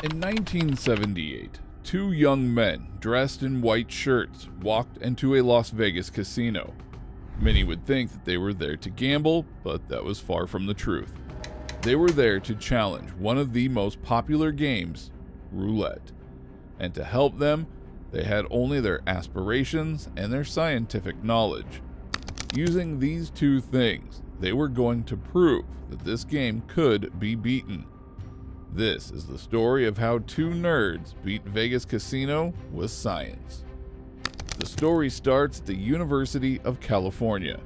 In 1978, two young men dressed in white shirts walked into a Las Vegas casino. Many would think that they were there to gamble, but that was far from the truth. They were there to challenge one of the most popular games, roulette. And to help them, they had only their aspirations and their scientific knowledge. Using these two things, they were going to prove that this game could be beaten. This is the story of how two nerds beat Vegas Casino with science. The story starts at the University of California.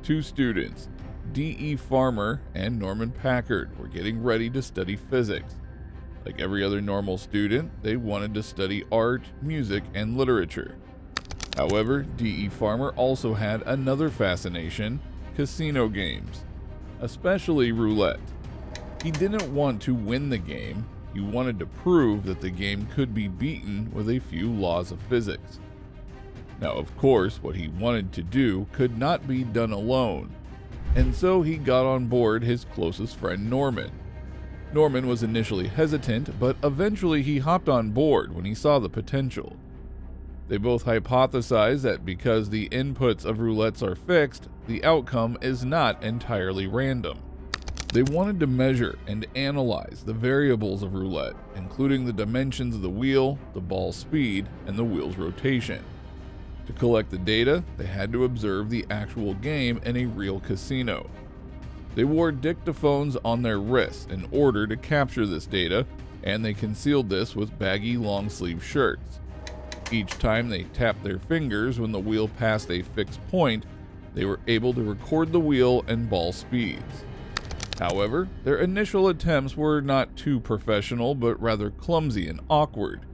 Two students, D.E. Farmer and Norman Packard, were getting ready to study physics. Like every other normal student, they wanted to study art, music, and literature. However, D.E. Farmer also had another fascination: casino games, especially roulette. He didn't want to win the game, he wanted to prove that the game could be beaten with a few laws of physics. Now, of course, what he wanted to do could not be done alone, and so he got on board his closest friend Norman. Norman was initially hesitant, but eventually he hopped on board when he saw the potential. They both hypothesized that because the inputs of roulettes are fixed, the outcome is not entirely random. They wanted to measure and analyze the variables of roulette, including the dimensions of the wheel, the ball's speed, and the wheel's rotation. To collect the data, they had to observe the actual game in a real casino. They wore dictaphones on their wrists in order to capture this data, and they concealed this with baggy long-sleeve shirts. Each time they tapped their fingers when the wheel passed a fixed point, they were able to record the wheel and ball speeds. However, their initial attempts were not too professional, but rather clumsy and awkward.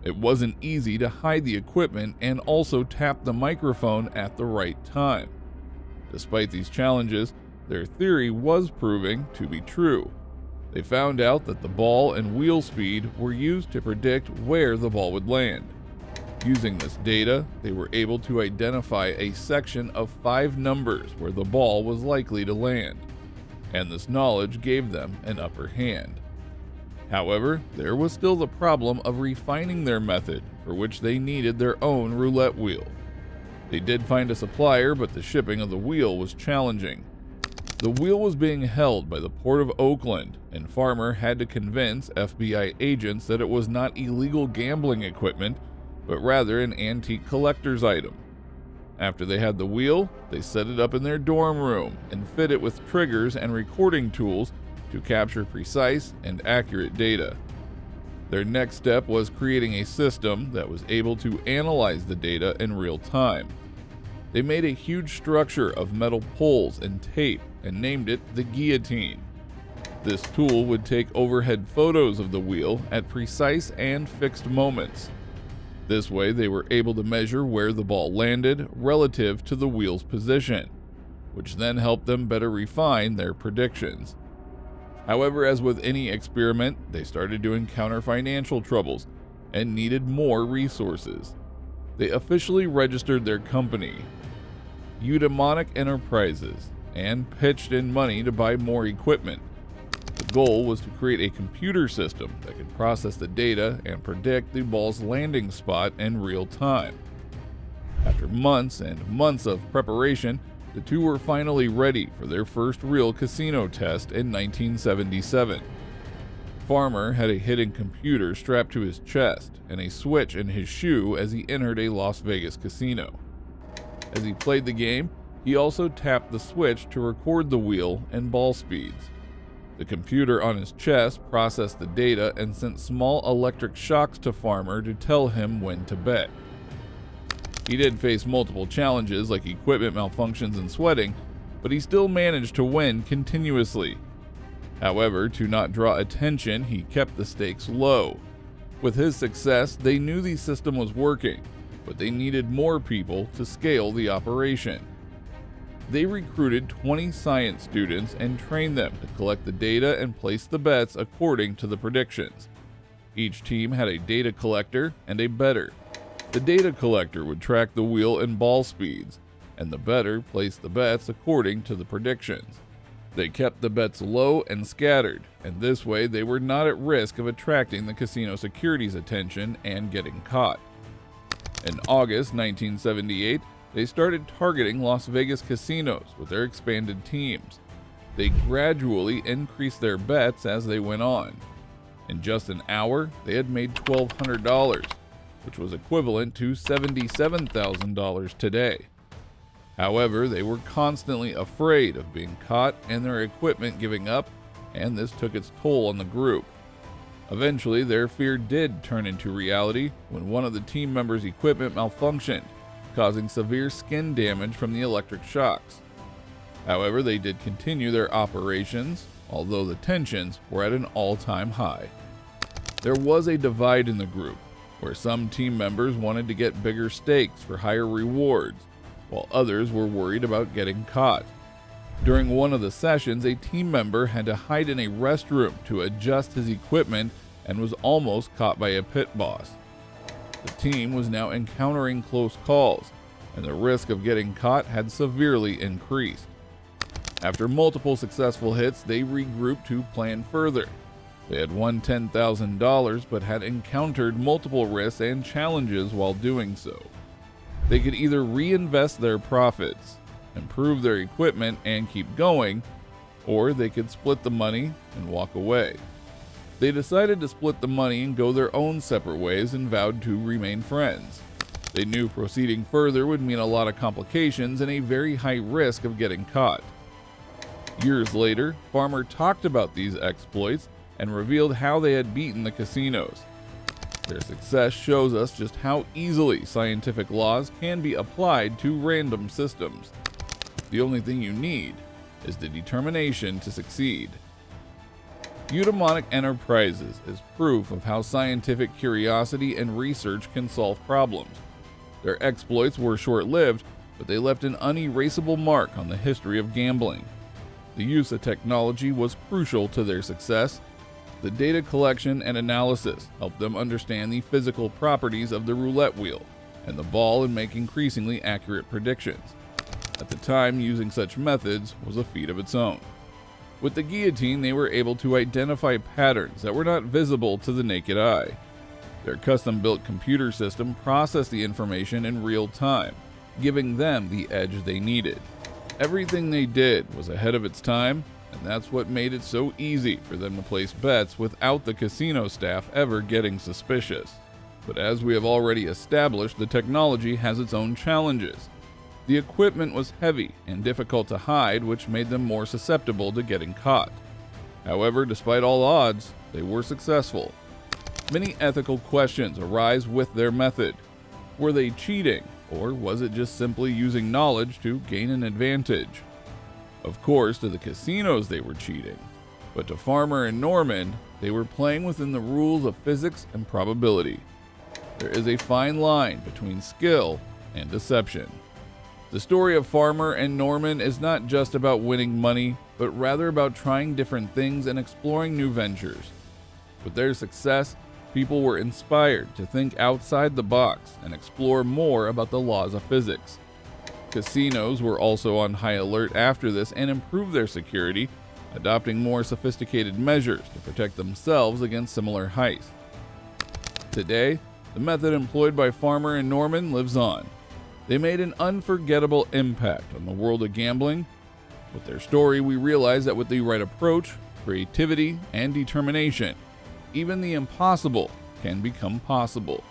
It wasn't easy to hide the equipment and also tap the microphone at the right time. Despite these challenges, their theory was proving to be true. They found out that the ball and wheel speed were used to predict where the ball would land. Using this data, they were able to identify a section of 5 numbers where the ball was likely to land, and this knowledge gave them an upper hand. However, there was still the problem of refining their method, for which they needed their own roulette wheel. They did find a supplier, but the shipping of the wheel was challenging. The wheel was being held by the Port of Oakland, and Farmer had to convince FBI agents that it was not illegal gambling equipment, but rather an antique collector's item. After they had the wheel, they set it up in their dorm room and fit it with triggers and recording tools to capture precise and accurate data. Their next step was creating a system that was able to analyze the data in real time. They made a huge structure of metal poles and tape and named it the guillotine. This tool would take overhead photos of the wheel at precise and fixed moments. This way, they were able to measure where the ball landed relative to the wheel's position, which then helped them better refine their predictions. However, as with any experiment, they started to encounter financial troubles and needed more resources. They officially registered their company, Eudaimonic Enterprises, and pitched in money to buy more equipment. The goal was to create a computer system that could process the data and predict the ball's landing spot in real time. After months and months of preparation, the two were finally ready for their first real casino test in 1977. Farmer had a hidden computer strapped to his chest and a switch in his shoe as he entered a Las Vegas casino. As he played the game, he also tapped the switch to record the wheel and ball speeds. The computer on his chest processed the data and sent small electric shocks to Farmer to tell him when to bet. He did face multiple challenges like equipment malfunctions and sweating, but he still managed to win continuously. However, to not draw attention, he kept the stakes low. With his success, they knew the system was working, but they needed more people to scale the operation. They recruited 20 science students and trained them to collect the data and place the bets according to the predictions. Each team had a data collector and a bettor. The data collector would track the wheel and ball speeds, and the bettor placed the bets according to the predictions. They kept the bets low and scattered, and this way they were not at risk of attracting the casino security's attention and getting caught. In August 1978, they started targeting Las Vegas casinos with their expanded teams. They gradually increased their bets as they went on. In just an hour, they had made $1,200, which was equivalent to $77,000 today. However, they were constantly afraid of being caught and their equipment giving up, and this took its toll on the group. Eventually, their fear did turn into reality when one of the team members' equipment malfunctioned, causing severe skin damage from the electric shocks. However, they did continue their operations, although the tensions were at an all-time high. There was a divide in the group, where some team members wanted to get bigger stakes for higher rewards, while others were worried about getting caught. During one of the sessions, a team member had to hide in a restroom to adjust his equipment and was almost caught by a pit boss. The team was now encountering close calls, and the risk of getting caught had severely increased. After multiple successful hits, they regrouped to plan further. They had won $10,000 but had encountered multiple risks and challenges while doing so. They could either reinvest their profits, improve their equipment, and keep going, or they could split the money and walk away. They decided to split the money and go their own separate ways and vowed to remain friends. They knew proceeding further would mean a lot of complications and a very high risk of getting caught. Years later, Farmer talked about these exploits and revealed how they had beaten the casinos. Their success shows us just how easily scientific laws can be applied to random systems. The only thing you need is the determination to succeed. Eudaimonic Enterprises is proof of how scientific curiosity and research can solve problems. Their exploits were short-lived, but they left an unerasable mark on the history of gambling. The use of technology was crucial to their success. The data collection and analysis helped them understand the physical properties of the roulette wheel and the ball and make increasingly accurate predictions. At the time, using such methods was a feat of its own. With the guillotine, they were able to identify patterns that were not visible to the naked eye. Their custom-built computer system processed the information in real time, giving them the edge they needed. Everything they did was ahead of its time, and that's what made it so easy for them to place bets without the casino staff ever getting suspicious. But as we have already established, the technology has its own challenges. The equipment was heavy and difficult to hide, which made them more susceptible to getting caught. However, despite all odds, they were successful. Many ethical questions arise with their method. Were they cheating, or was it just simply using knowledge to gain an advantage? Of course, to the casinos they were cheating, but to Farmer and Norman, they were playing within the rules of physics and probability. There is a fine line between skill and deception. The story of Farmer and Norman is not just about winning money, but rather about trying different things and exploring new ventures. With their success, people were inspired to think outside the box and explore more about the laws of physics. Casinos were also on high alert after this and improved their security, adopting more sophisticated measures to protect themselves against similar heists. Today, the method employed by Farmer and Norman lives on. They made an unforgettable impact on the world of gambling. With their story, we realize that with the right approach, creativity, and determination, even the impossible can become possible.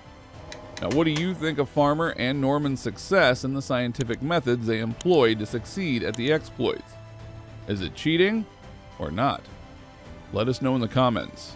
Now, what do you think of Farmer and Norman's success and the scientific methods they employed to succeed at the exploits? Is it cheating or not? Let us know in the comments.